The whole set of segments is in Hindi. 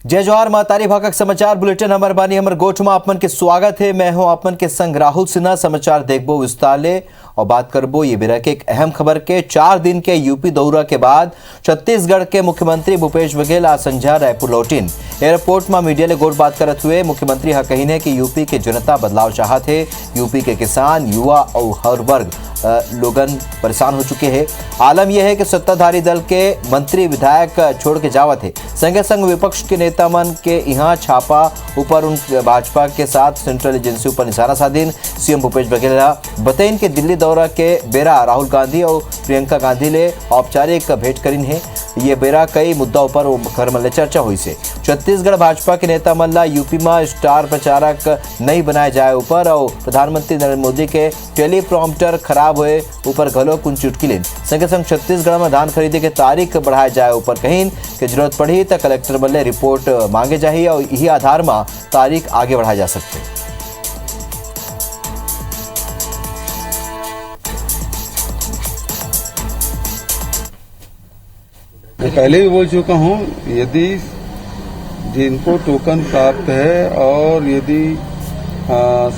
जय जोहार महतारी भाकक समाचार बुलेटिन हमर बानी हमर गोठ में आपमन के स्वागत है। मैं हूं आपमन के संग राहुल सिन्हा। समाचार देखबो विस्तार ले और बात करबो ये बेरा के एक अहम खबर के। 4 दिन के यूपी दौरा के बाद छत्तीसगढ़ के मुख्यमंत्री भूपेश बघेल आज संझा रायपुर लौटिन। एयरपोर्ट में मीडिया ले गोट बात करत हुए मुख्यमंत्री हा कहीने कि यूपी के जनता बदलाव चाहत है। यूपी के किसान, युवा और हर वर्ग लोगन परेशान हो चुके हैं। आलम यह है कि सत्ताधारी दल के मंत्री विधायक छोड़ के जावत है। संगे संग विपक्ष के नेता मन के यहाँ छापा ऊपर उन भाजपा के साथ सेंट्रल एजेंसी ऊपर निशाना साधीन। सीएम भूपेश बघेल बताइन के दिल्ली दौरा के बेरा राहुल गांधी और प्रियंका गांधी ले औपचारिक भेंट करीन है। ये बेरा कई मुद्दा ऊपर घर मल्ले चर्चा हुई से। छत्तीसगढ़ भाजपा के नेता मल्ला यूपी में स्टार प्रचारक नहीं बनाए जाए ऊपर और प्रधानमंत्री नरेंद्र मोदी के टेलीप्रॉम्प्टर खराब हुए ऊपर घलो कुछ चुटकी लेन। संगे संग छत्तीसगढ़ में धान खरीदी के तारीख बढ़ाए जाए ऊपर कहीं कि जरूरत पड़ी तो कलेक्टर मल्ले रिपोर्ट मांगे जाए और यही आधार में तारीख आगे बढ़ाए जा सकते। मैं पहले भी बोल चुका हूं, यदि जिनको टोकन प्राप्त है और यदि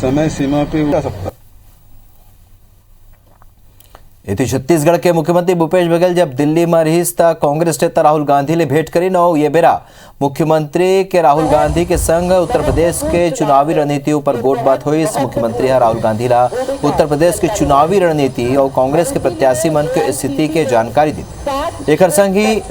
समय सीमा पे जा सकता। इति छत्तीसगढ़ के मुख्यमंत्री भूपेश बघेल जब दिल्ली में रहीस था कांग्रेस नेता राहुल गांधी ले भेंट करी और ये बेरा मुख्यमंत्री के राहुल गांधी के संग उत्तर प्रदेश के चुनावी रणनीति ऊपर गोट बात हुई। इस मुख्यमंत्री राहुल गांधी ला उत्तर प्रदेश की चुनावी रणनीति और कांग्रेस के प्रत्याशी मन के स्थिति के जानकारी दी। एक संग ही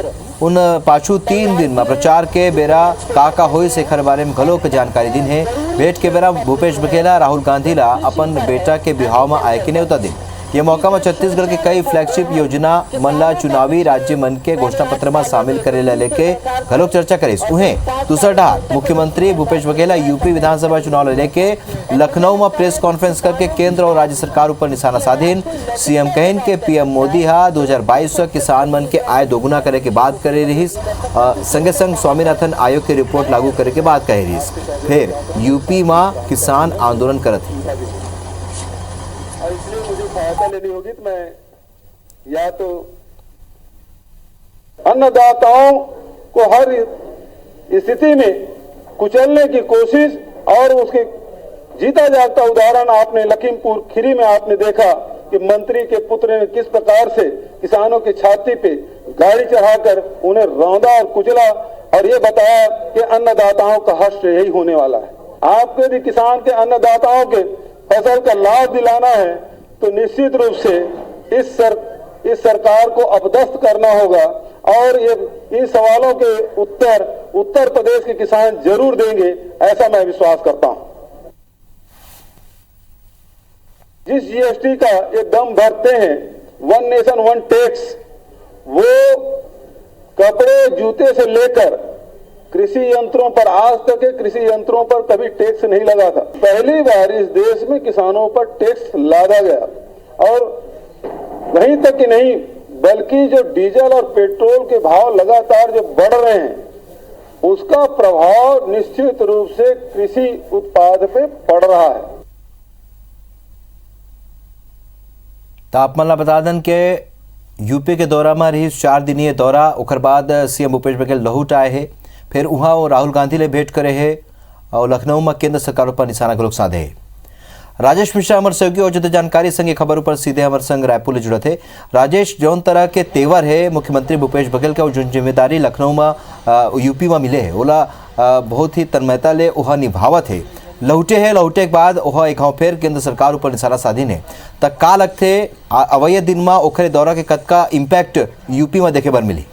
उन पाछू 3 दिन में प्रचार के बेरा का हुई से बारे में घलो के जानकारी दिन है। भेंट के बेरा भूपेश बघेल राहुल गांधी ला अपन बेटा के विवाह में आए कि नहीं उतर दिन। ये मौका में छत्तीसगढ़ के कई फ्लैगशिप योजना मन ला चुनावी राज्य मन के घोषणा पत्र में शामिल करे लेके घलोक चर्चा करे। उन्हें दूसरा ढार मुख्यमंत्री भूपेश बघेल यूपी विधानसभा चुनाव लेके लखनऊ में प्रेस कॉन्फ्रेंस करके केंद्र और राज्य सरकार ऊपर निशाना साधीन। सीएम कहन के पीएम मोदी 2022 से किसान मन के आय दोगुना करे के बात करे रही। संगे संग स्वामीनाथन आयोग की रिपोर्ट लागू करे के बात कहे रही। फिर यूपी में किसान आंदोलन करत ही। इसलिए मुझे सहायता लेनी होगी तो मैं या तो अन्नदाताओं को हर स्थिति में कुचलने की कोशिश और उसके जीता जागता उदाहरण आपने लखीमपुर खीरी में आपने देखा कि मंत्री के पुत्र ने किस प्रकार से किसानों की छाती पे गाड़ी चढ़ाकर उन्हें रौंदा और कुचला और ये बताया कि अन्नदाताओं का हश्र यही होने वाला है। आपके भी किसान के अन्नदाताओं के फसल का लाभ दिलाना है तो निश्चित रूप से इस सरकार को अपदस्थ करना होगा और ये इन सवालों के उत्तर प्रदेश के किसान जरूर देंगे, ऐसा मैं विश्वास करता हूं। जिस जीएसटी का ये दम भरते हैं, वन नेशन वन टैक्स, वो कपड़े जूते से लेकर कृषि यंत्रों पर आज तक के कृषि यंत्रों पर कभी टैक्स नहीं लगा था। पहली बार इस देश में किसानों पर टैक्स लादा गया और वहीं तक कि नहीं बल्कि जो डीजल और पेट्रोल के भाव लगातार जो बढ़ रहे हैं उसका प्रभाव निश्चित रूप से कृषि उत्पाद पे पड़ रहा है। तो आप मला बता दें के यूपी के दौरा में रही 4 दिनीय दौरा उखर बाद सीएम भूपेश बघेल लौट आए हैं। फिर वहाँ वो राहुल गांधी ले भेंट करे है और लखनऊ में केंद्र सरकार पर निशाना गलोक साधे है। राजेश मिश्रा हमारे सहयोगी और जो जानकारी संग खबर ऊपर सीधे हमारे संग रायपुर ले जुड़त है। राजेश, जौन तरह के तेवर है मुख्यमंत्री भूपेश बघेल का जो जिम्मेदारी लखनऊ में यूपी में मिले है ओला बहुत ही तन्मयता ले वह निभावत है। लौटे के बाद वह एक फिर केंद्र सरकार ऊपर निशाना साधीन है। तक का लगते अवैध दिन में ओखरे दौरा के कतका इम्पैक्ट यूपी में देखे बर मिली?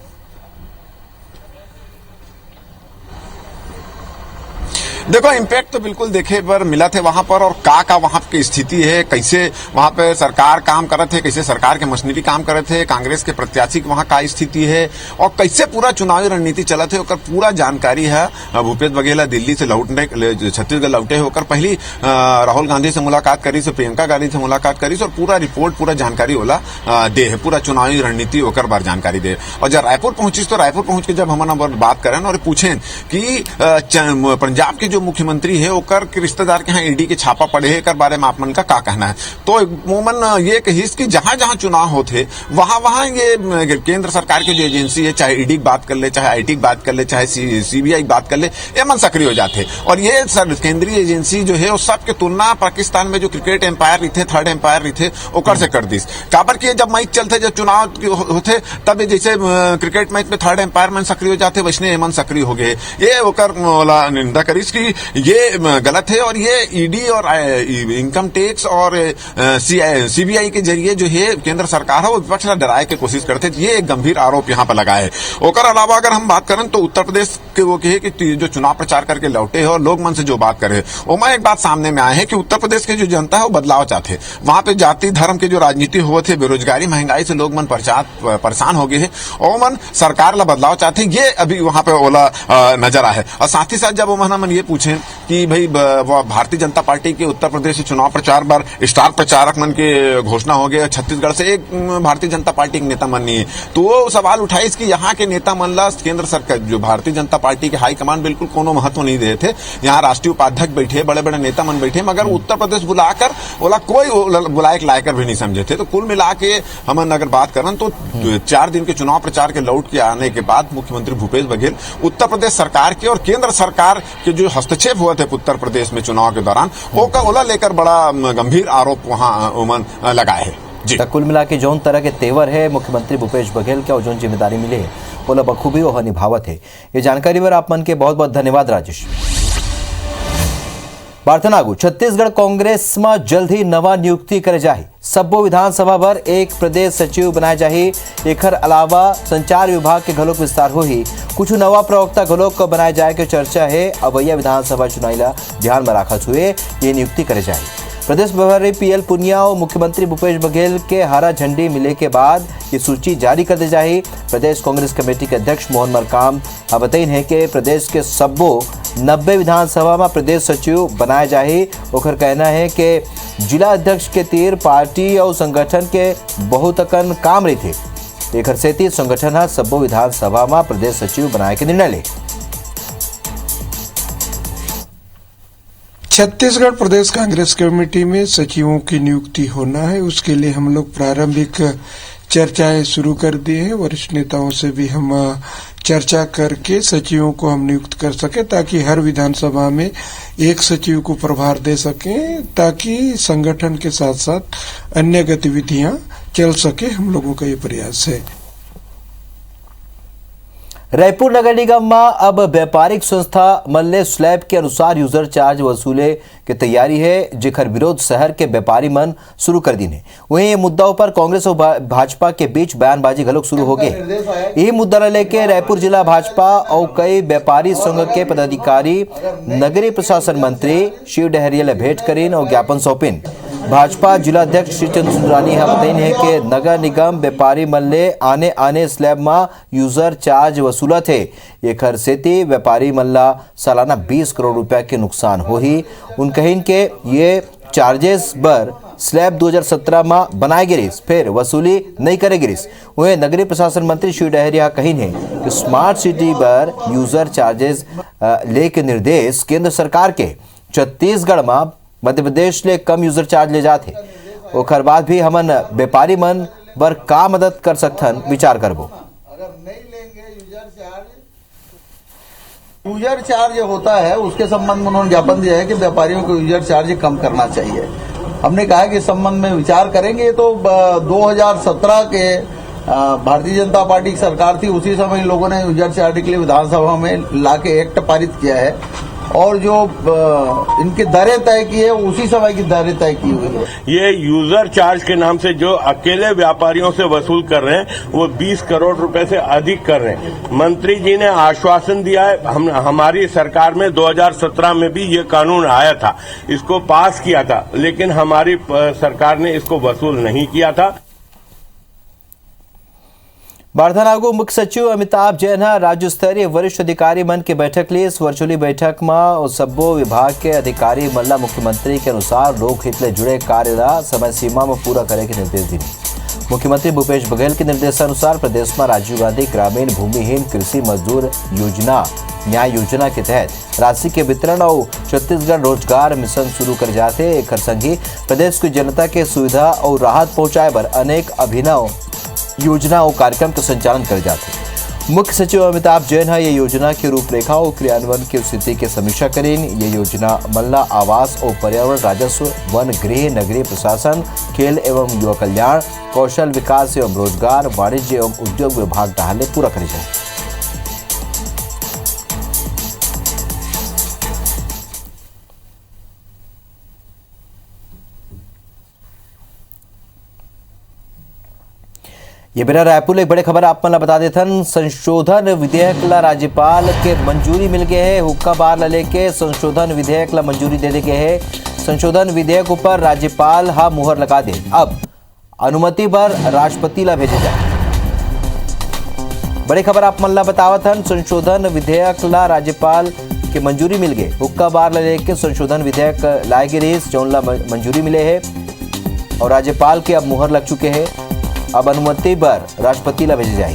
देखो, इम्पैक्ट तो बिल्कुल देखे पर मिला थे वहां पर। और का वहां की स्थिति है, कैसे वहां पे सरकार काम करत है, कैसे सरकार के मशीनरी काम करत है, कांग्रेस के प्रत्याशी वहां का स्थिति है और कैसे पूरा चुनावी रणनीति चलत है, पूरा जानकारी है। भूपेश बघेल दिल्ली से लौटने छत्तीसगढ़ लौटे होकर पहली राहुल गांधी से मुलाकात करी, से प्रियंका गांधी से मुलाकात करी और पूरा रिपोर्ट पूरा जानकारी होला दे है, पूरा चुनावी रणनीति होकर बार जानकारी दे। और जब रायपुर पहुंची तो रायपुर पहुंच के जब हमारा बात करें और पूछें कि पंजाब के जो मुख्यमंत्री है ओकर के रिश्तेदार के यहाँ ईडी के छापा पड़े है, एकर बारे में आप मन का कहना है? तो अमूमन ये कहिस कि जहां जहां चुनाव होते वहां वहां ये केंद्र सरकार की जो एजेंसी है, चाहे ईडी की बात कर ले, चाहे आईटी की बात कर ले, चाहे सीबीआई की बात कर ले, ये मन सक्रिय हो जाते। और ये केंद्रीय एजेंसी जो है उस सबके तुलना पाकिस्तान में जो क्रिकेट एम्पायर रही थे, थर्ड एम्पायर रही थे, ओकर से कर दिस। काबर की जब मैच चलते, जब चुनाव होते, तब जैसे क्रिकेट मैच में थर्ड एम्पायर मन सक्रिय हो जाते, वैसने मन सक्रिय हो गए। ये ओकर निंदा करीस कि ये गलत है। और ये ईडी और इनकम टैक्स और सीबीआई के जरिए जो है केंद्र सरकार है वो विपक्ष को डराए की कोशिश करते, ये एक गंभीर आरोप यहाँ पर लगा है। ओकर अलावा अगर हम बात करें तो उत्तर प्रदेश के वो कहे कि जो चुनाव प्रचार करके लौटे है और लोग मन से जो बात करे, उसमें एक बात सामने में आए है कि उत्तर प्रदेश की जो जनता है वो बदलाव चाहते। वहां पे जाति धर्म की जो राजनीति हुए थे, बेरोजगारी महंगाई से लोग मन परेशान हो गए है और मन सरकार ला बदलाव चाहते, ये अभी वहां पे ओला नजर आए। और साथ ही साथ जब मन ये पूछे कि भाई भारतीय जनता पार्टी के उत्तर प्रदेश चुनाव प्रचार पर स्टार प्रचारक मन के घोषणा हो गए, छत्तीसगढ़ से एक भारतीय जनता पार्टी के नेता मन नहीं है, तो वो सवाल उठाई कि यहाँ के नेता मन ला केंद्र सरकार जो भारतीय जनता पार्टी के हाईकमान बिल्कुल कोनो महत्व नहीं दे थे। यहाँ राष्ट्रीय उपाध्यक्ष बैठे, बड़े बड़े नेता मन बैठे, मगर उत्तर प्रदेश बुलाकर बोला कोई बुलाए लायकर भी नहीं समझे थे। तो कुल मिला के हम अगर बात करें तो 4 दिन के चुनाव प्रचार के लौट के आने के बाद मुख्यमंत्री भूपेश बघेल उत्तर प्रदेश सरकार के और केंद्र सरकार के जो हस्तक्षेप हुए थे उत्तर प्रदेश में चुनाव के दौरान, ओला लेकर बड़ा गंभीर आरोप वहां लगाए है। जी कुल मिला के जौन तरह के तेवर है मुख्यमंत्री भूपेश बघेल के और जौन जिम्मेदारी मिले है ओला बखूबी वह निभावत है। ये जानकारी पर आप मन के बहुत बहुत धन्यवाद राजेश। बार्थनागु छत्तीसगढ़ कांग्रेस में जल्द ही नवा नियुक्ति करे जाही। सब्बो विधानसभा भर एक प्रदेश सचिव बनाए जाही। एकर अलावा संचार विभाग के घलोक विस्तार होही। कुछ नवा प्रवक्ता घलोक बनाए जाए के चर्चा है। अवैया विधानसभा चुनाव ला ध्यान में रखत हुए ये नियुक्ति करे जाही। प्रदेश प्रभारी पीएल पुनिया और मुख्यमंत्री भूपेश बघेल के हरा झंडी मिले के बाद ये सूची जारी कर दी जाही। प्रदेश कांग्रेस कमेटी के अध्यक्ष मोहन मरकाम बताइन है कि प्रदेश के सब्बो 90 विधानसभा में प्रदेश सचिव बनाए जाही। ओकर कहना है कि जिला अध्यक्ष के तीर पार्टी और संगठन के बहुत अकन काम रही थे। एक सेती संगठन सब्बो विधानसभा में प्रदेश सचिव बनाए के निर्णय ले। छत्तीसगढ़ प्रदेश कांग्रेस कमेटी में सचिवों की नियुक्ति होना है, उसके लिए हम लोग प्रारंभिक चर्चाएं शुरू कर दी हैं। वरिष्ठ नेताओं से भी हम चर्चा करके सचिवों को हम नियुक्त कर सके ताकि हर विधानसभा में एक सचिव को प्रभार दे सकें, ताकि संगठन के साथ साथ अन्य गतिविधियां चल सके। हम लोगों का ये प्रयास है। रायपुर नगर निगम में अब व्यापारिक संस्था मल्ले स्लैब के अनुसार यूजर चार्ज वसूले की तैयारी है, जेकर विरोध शहर के व्यापारी मन शुरू कर दीने। वहीं ये मुद्दाओं पर कांग्रेस और भाजपा के बीच बयानबाजी घलोक शुरू हो गए। यही मुद्दा लेके रायपुर जिला भाजपा और कई व्यापारी संघ के पदाधिकारी नगरीय प्रशासन मंत्री शिव डहरिया भेंट करीन और ज्ञापन सौंपिन। भाजपा जिला अध्यक्ष श्री चंद्र सुंदरानी बताइन है कि नगर निगम व्यापारी मल्ले आने स्लैब में यूजर चार्ज वसूलत है। एक सेती व्यापारी मल्ला सालाना 20 करोड़ रुपया के नुकसान हो ही। उन कहिन के ये चार्जेस बर स्लैब 2017 में बनाए गिरिस, फिर वसूली नहीं करे गिरिस। वह नगरीय प्रशासन मंत्री शिव डहरिया कहिन है कि स्मार्ट सिटी पर यूजर चार्जेस ले के निर्देश केंद्र सरकार के छत्तीसगढ़ में मध्य प्रदेश ले कम यूजर चार्ज ले जाते। ओकर बाद भी हमन व्यापारी मन बर का मदद कर सकथन विचार करबो। अगर नहीं लेंगे यूजर चार्ज होता है उसके संबंध में उन्होंने ज्ञापन दिया है कि व्यापारियों को यूजर चार्ज कम करना चाहिए। हमने कहा कि इस संबंध में विचार करेंगे। तो 2017 के भारतीय जनता पार्टी की सरकार थी, उसी समय इन लोगों ने यूजर चार्ज के लिए विधानसभा में लाके एक्ट पारित किया है और जो इनकी दरें तय की है उसी समय की दरें तय की हुई है। ये यूजर चार्ज के नाम से जो अकेले व्यापारियों से वसूल कर रहे हैं वो 20 करोड़ रुपए से अधिक कर रहे हैं। मंत्री जी ने आश्वासन दिया है, हमारी सरकार में 2017 में भी ये कानून आया था, इसको पास किया था, लेकिन हमारी सरकार ने इसको वसूल नहीं किया था। बार्थनागु मुख्य सचिव अमिताभ जैन राज्य स्तरीय वरिष्ठ अधिकारी मन के बैठक ली। इस वर्चुअली बैठक में सब्बो विभाग के अधिकारी मल्ला मुख्यमंत्री के अनुसार लोक हित ले जुड़े कार्य ला समय सीमा में पूरा करे के निर्देश दिए। मुख्यमंत्री भूपेश बघेल के निर्देशानुसार प्रदेश में राजीव गांधी ग्रामीण भूमिहीन कृषि मजदूर योजना न्याय योजना के तहत राशि के वितरण और छत्तीसगढ़ रोजगार मिशन शुरू कर जाते एक संगी प्रदेश की जनता के सुविधा और राहत पहुंचाए पर अनेक अभिनव योजना और कार्यक्रम के संचालन कर जाते। मुख्य सचिव अमिताभ जैन है ये योजना की रूपरेखा और क्रियान्वयन की स्थिति की समीक्षा करें। ये योजना महिला आवास और पर्यावरण, राजस्व, वन, गृह, नगरीय प्रशासन, खेल एवं युवा कल्याण, कौशल विकास एवं रोजगार, वाणिज्य एवं उद्योग विभाग डहाले पूरा करे जाए। ये बेरा रायपुर एक बड़े खबर आप मन ला बता देथन। संशोधन विधेयक ला राज्यपाल के मंजूरी मिल गए है। हुक्का बार ला लेके संशोधन विधेयक ला मंजूरी दे दे गए है। संशोधन विधेयक ऊपर राज्यपाल हा मुहर लगा दे। अब अनुमति पर राष्ट्रपति ला भेजे जाए। बड़ी खबर आप मन ला बतावत हन। संशोधन विधेयक ला राज्यपाल के मंजूरी मिल गए। हुक्का बार ला लेके संशोधन विधेयक लाए गए रही, जौन ला मंजूरी मिले है और राज्यपाल के अब मुहर लग चुके हैं। अब अनुमति पर राष्ट्रपति ला भेजे जाए।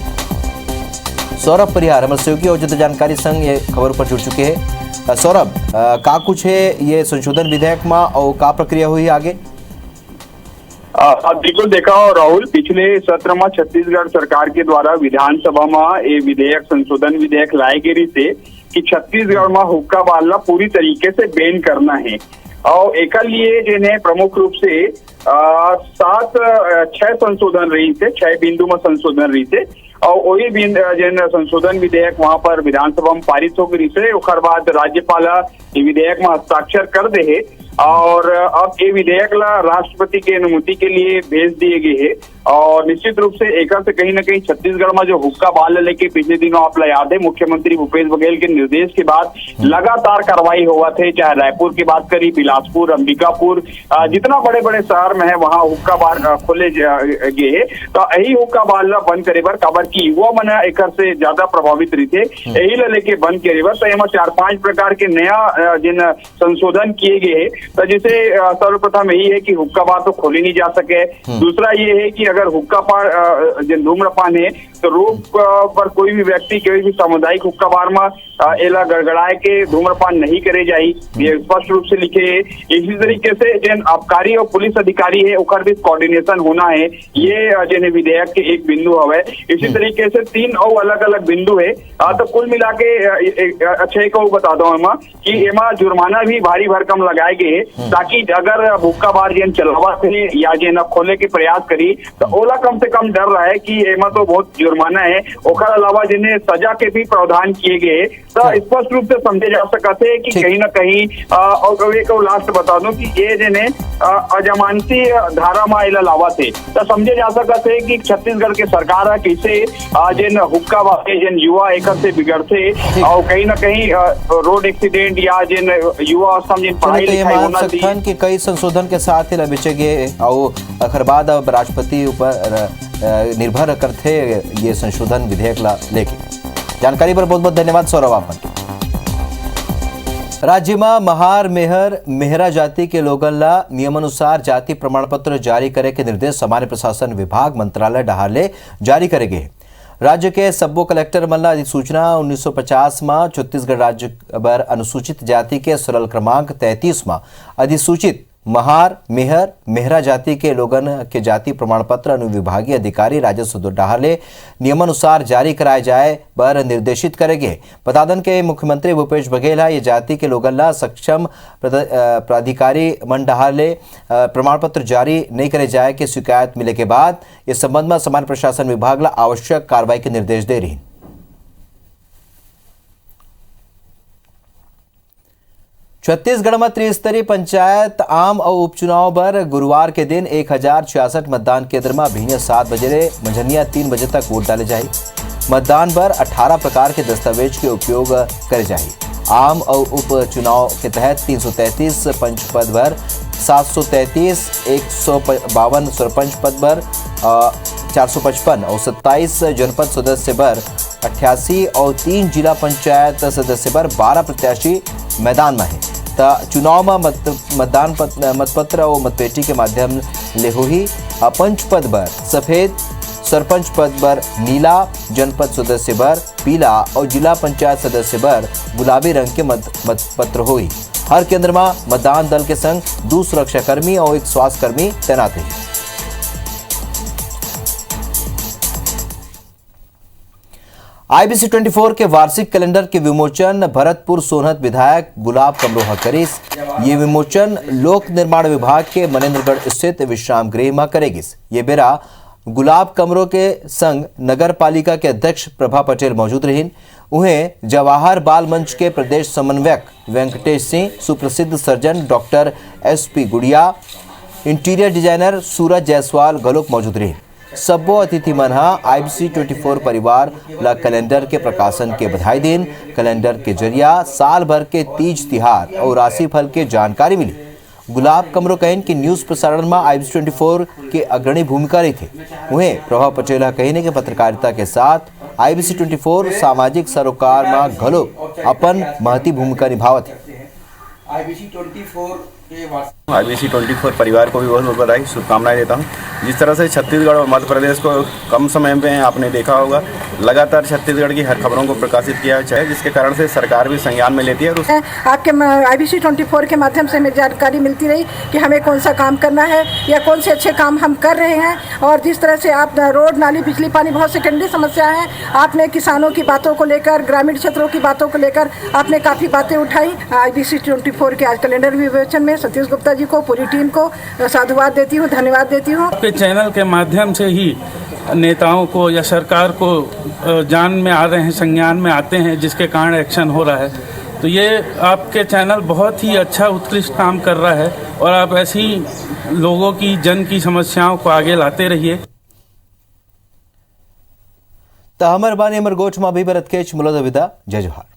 सौरभ परिहार हमारे सहयोगी और ज्यादा जानकारी संग ये खबर पर जुड़ चुके हैं। सौरभ, का कुछ है ये संशोधन विधेयक में और का प्रक्रिया हुई आगे? बिल्कुल देखा हो राहुल, पिछले सत्र में छत्तीसगढ़ सरकार के द्वारा विधानसभा में ये विधेयक संशोधन विधेयक लाए गए थे कि छत्तीसगढ़ में हुक्का बार ला पूरी तरीके से बैन करना है। और एक लिए जिन्हें प्रमुख रूप से 6 संशोधन रही थे, 6 बिंदु में संशोधन रही थे और वही जिन संशोधन विधेयक वहां पर विधानसभा में पारित हो गई से ओकर बाद राज्यपाल विधेयक में हस्ताक्षर कर दे है और अब ये विधेयक ला राष्ट्रपति के अनुमति के लिए भेज दिए गए है। और निश्चित रूप से एक से कहीं न कहीं छत्तीसगढ़ में जो हुक्का बार लेके पिछले दिनों आप याद है मुख्यमंत्री भूपेश बघेल के निर्देश के बाद लगातार कार्रवाई हुआ थे, चाहे रायपुर की बात करी, बिलासपुर, अंबिकापुर, जितना बड़े बड़े शहर में है वहाँ हुक्का बार खोले गए है। तो यही हुक्का बार ला बंद करे बर काबर की युवा मन एक से ज्यादा प्रभावित रही थे, यही ला लेके बंद करे बर। तो यहाँ 4-5 प्रकार के नया जिन संशोधन किए गए है। तो जैसे सर्वप्रथम यही है कि हुक्का बार तो खोली नहीं जा सके। दूसरा ये है कि अगर हुक्का बार जिन धूम्रपान है तो रोड पर कोई भी व्यक्ति कोई भी सामुदायिक हुक्का बार में एला गड़गड़ाए के धूम्रपान नहीं करे जाये, ये स्पष्ट रूप से लिखे है। इसी तरीके से जिन आबकारी और पुलिस अधिकारी है उकर भी कोऑर्डिनेशन होना है, ये जिन विधेयक के एक बिंदु हवे। इसी तरीके से 3 और अलग अलग बिंदु है। तो कुल मिला के अच्छे को बता दो एमा कि एमा जुर्माना भी भारी भरकम लगाए गए ताकि अगर हुक्का बार जिन चलावा थे या जिन खोले के प्रयास करी तो ओला कम से कम डर रहा है कि एमा तो बहुत जुर्माना है। ओकर अलावा जिन्हें सजा के भी प्रावधान किए गए तो स्पष्ट रूप से समझे जा सकते है कि कहीं न कहीं और एक लास्ट बता दूं कि ये जिन्हें अजमानती धारा में इला लावा थे तो समझे जा सकते है कि छत्तीसगढ़ के सरकार कैसे जिन हुक्का बार जिन युवा एक से बिगड़ते और कहीं न कहीं रोड एक्सीडेंट या जिन युवा अवस्था में पढ़ाई लिखाई होना चाहिए कि कई संशोधन के साथ ही बिचे गए और अखर बाद अब राष्ट्रपति ऊपर निर्भर करते ये संशोधन विधेयक ला लेके। जानकारी पर बहुत बहुत धन्यवाद सौरभ आपन। राज्य में महार, मेहर, मेहरा जाति के लोगन ला नियमानुसार जाति प्रमाण पत्र जारी करे के निर्देश सामान्य प्रशासन विभाग मंत्रालय डहाले जारी करे गए। राज्य के सब्बो कलेक्टर मन ला अधिसूचना 1950 में छत्तीसगढ़ राज्य बर अनुसूचित जाति के सरल क्रमांक 33 में अधिसूचित महार, मेहर, मेहरा जाति के लोगन के जाति प्रमाण पत्र अनुविभागीय अधिकारी राजस्व डहाले नियमानुसार जारी कराए जाए पर निर्देशित करेंगे। बता दें कि मुख्यमंत्री भूपेश बघेल ये जाति के लोगन ला सक्षम प्राधिकारी मन डहाले प्रमाण पत्र जारी नहीं करे जाए के शिकायत मिले के बाद इस संबंध में सामान्य प्रशासन विभाग ला आवश्यक कार्रवाई के निर्देश दे रही। छत्तीसगढ़ में त्रिस्तरीय पंचायत आम और उपचुनाव पर गुरुवार के दिन 1066 मतदान केंद्र में भिन्न 7 बजे मंझनिया 3 बजे तक वोट डाले जाए। मतदान पर 18 प्रकार के दस्तावेज के उपयोग करे जाए। आम और उपचुनाव के तहत 333 पंच पद पर 733, 152 सरपंच पद पर 455 और 27 जनपद सदस्य पर 88 और 3 जिला पंचायत सदस्य पर 12 प्रत्याशी मैदान में है। चुनाव में मतदान मतपत्र और मतपेटी के माध्यम ले हुई पंच पद पर सफेद सरपंच पद पर नीला, जनपद सदस्य पर पीला और जिला पंचायत सदस्य पर गुलाबी रंग के मतपत्र हुई। हर केंद्र में मतदान दल के संग 2 सुरक्षाकर्मी और 1 स्वास्थ्यकर्मी तैनात है। IBC 24 के वार्षिक कैलेंडर के विमोचन भरतपुर सोनहत विधायक गुलाब कमरोहा करीस। ये विमोचन लोक निर्माण विभाग के मनेन्द्रगढ़ स्थित विश्राम गृह में करेगी। ये बेरा गुलाब कमरों के संग नगर पालिका के अध्यक्ष प्रभा पटेल मौजूद रहीं। उन्हें जवाहर बाल मंच के प्रदेश समन्वयक वेंकटेश सिंह, सुप्रसिद्ध सर्जन डॉक्टर SP गुड़िया, इंटीरियर डिजाइनर सूरज जायसवाल गलोक मौजूद रहीं। सबो अतिथि मन IBC 24 परिवार ला कैलेंडर के प्रकाशन के बधाई देन। कैलेंडर के जरिया साल भर के तीज तिहार और राशि फल के जानकारी मिली। गुलाब कमरो कहन की न्यूज प्रसारण में IBC 24 के अग्रणी भूमिका रही थी। उन्हें प्रभा पटेल कहने के पत्रकारिता के साथ IBC 24 सामाजिक सरोकार में घलो अपन महती भूमिका निभावत है। IBC 24 परिवार को भी बहुत बहुत बधाई, शुभकामनाएं देता हूं। जिस तरह से छत्तीसगढ़ और मध्य प्रदेश को कम समय में आपने देखा होगा, लगातार छत्तीसगढ़ की हर खबरों को प्रकाशित किया है, जिसके कारण से सरकार भी संज्ञान में लेती है। और आपके IBC 24 के माध्यम से हमें जानकारी मिलती रही कि हमें कौन सा काम करना है या कौन से अच्छे काम हम कर रहे हैं। और जिस तरह से आप रोड, नाली, बिजली, पानी बहुत सेकेंडरी समस्या है, आपने किसानों की बातों को लेकर, ग्रामीण क्षेत्रों की बातों को लेकर आपने काफ़ी बातें उठाई। IBC 24 के आज कैलेंडर विवेचन में सतीश गुप्ता जी को, पूरी टीम को साधुवाद देती हूँ, धन्यवाद देती हूँ। आपके चैनल के माध्यम से ही नेताओं को या सरकार को जान में आ रहे हैं, संज्ञान में आते हैं, जिसके कारण एक्शन हो रहा है। तो ये आपके चैनल बहुत ही अच्छा उत्कृष्ट काम कर रहा है और आप ऐसी लोगों की, जन की समस्याओं को आगे लाते रहिए। हमर बानी हमर गोठ में भी भरत केच मुलद विदा। जय जोहार।